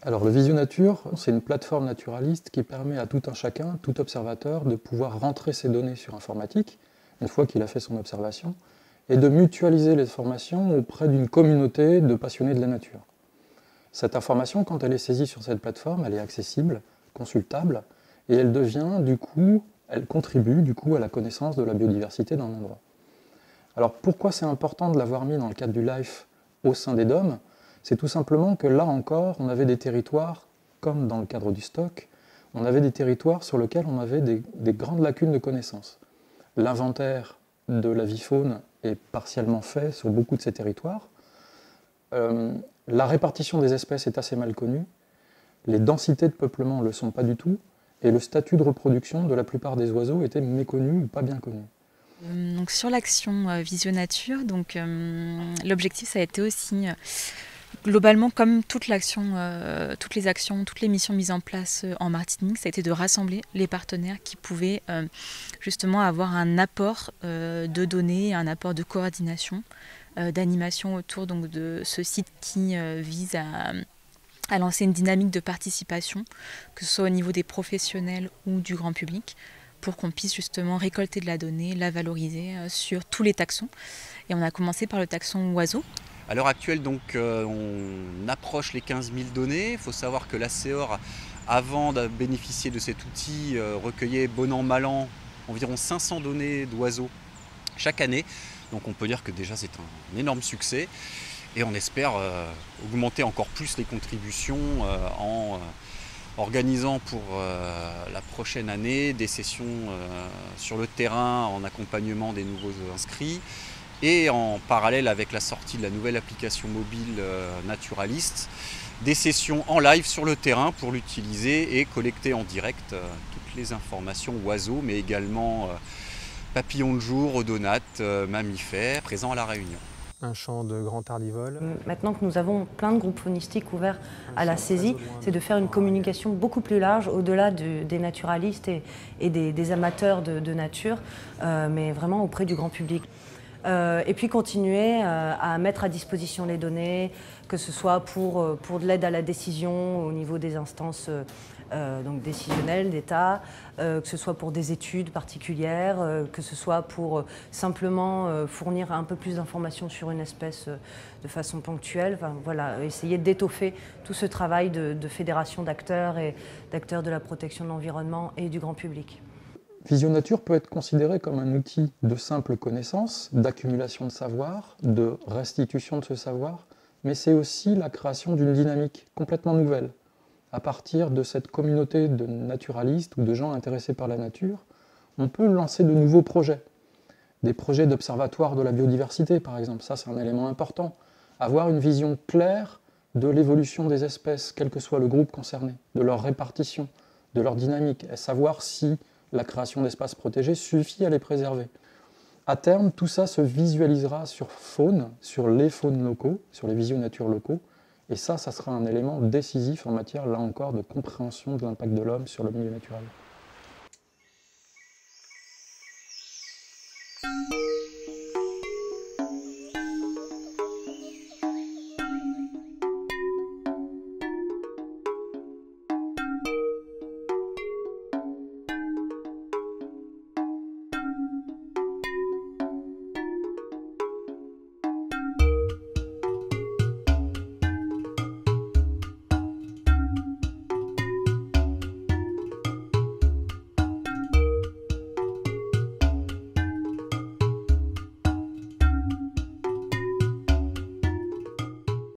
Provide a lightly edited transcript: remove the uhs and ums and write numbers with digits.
Alors le Visionature, c'est une plateforme naturaliste qui permet à tout un chacun, tout observateur, de pouvoir rentrer ses données sur informatique, une fois qu'il a fait son observation, et de mutualiser les informations auprès d'une communauté de passionnés de la nature. Cette information, quand elle est saisie sur cette plateforme, elle est accessible, consultable, et elle devient, du coup, elle contribue du coup à la connaissance de la biodiversité d'un endroit. Alors pourquoi c'est important de l'avoir mis dans le cadre du LIFE au sein des DOM? C'est tout simplement que là encore, on avait des territoires, comme dans le cadre du stock, on avait des territoires sur lesquels on avait des grandes lacunes de connaissances. L'inventaire de la vie-faune est partiellement fait sur beaucoup de ces territoires. La répartition des espèces est assez mal connue. Les densités de peuplement ne le sont pas du tout. Et le statut de reproduction de la plupart des oiseaux était méconnu ou pas bien connu. Donc sur l'action Visionature, l'objectif ça a été aussi globalement comme toutes les actions, toutes les missions mises en place en Martinique, ça a été de rassembler les partenaires qui pouvaient justement avoir un apport de données, un apport de coordination, d'animation autour donc, de ce site qui vise à lancer une dynamique de participation, que ce soit au niveau des professionnels ou du grand public, pour qu'on puisse justement récolter de la donnée, la valoriser sur tous les taxons. Et on a commencé par le taxon oiseau. À l'heure actuelle, on approche les 15 000 données. Il faut savoir que l'ACEOR, avant de bénéficier de cet outil, recueillait bon an, mal an environ 500 données d'oiseaux chaque année. Donc on peut dire que déjà c'est un énorme succès. Et on espère augmenter encore plus les contributions en organisant pour la prochaine année des sessions sur le terrain en accompagnement des nouveaux inscrits et en parallèle avec la sortie de la nouvelle application mobile naturaliste, des sessions en live sur le terrain pour l'utiliser et collecter en direct toutes les informations oiseaux mais également papillons de jour, odonates, mammifères présents à La Réunion. Un champ de grand tardivol. Maintenant que nous avons plein de groupes faunistiques ouverts à la saisie, c'est de faire une communication beaucoup plus large au-delà des naturalistes et des amateurs de nature, mais vraiment auprès du grand public. Et puis continuer à mettre à disposition les données, que ce soit pour de l'aide à la décision au niveau des instances donc décisionnelles d'État, que ce soit pour des études particulières, que ce soit pour simplement fournir un peu plus d'informations sur une espèce de façon ponctuelle. Enfin, voilà, essayer d'étoffer tout ce travail de fédération d'acteurs et d'acteurs de la protection de l'environnement et du grand public. Visionature peut être considéré comme un outil de simple connaissance, d'accumulation de savoir, de restitution de ce savoir, mais c'est aussi la création d'une dynamique complètement nouvelle. À partir de cette communauté de naturalistes ou de gens intéressés par la nature, on peut lancer de nouveaux projets. Des projets d'observatoire de la biodiversité, par exemple, ça c'est un élément important. Avoir une vision claire de l'évolution des espèces, quel que soit le groupe concerné, de leur répartition, de leur dynamique, et savoir si la création d'espaces protégés suffit à les préserver. À terme, tout ça se visualisera sur faune, sur les faunes locaux, sur les visionatures locaux, et ça sera un élément décisif en matière, là encore, de compréhension de l'impact de l'homme sur le milieu naturel.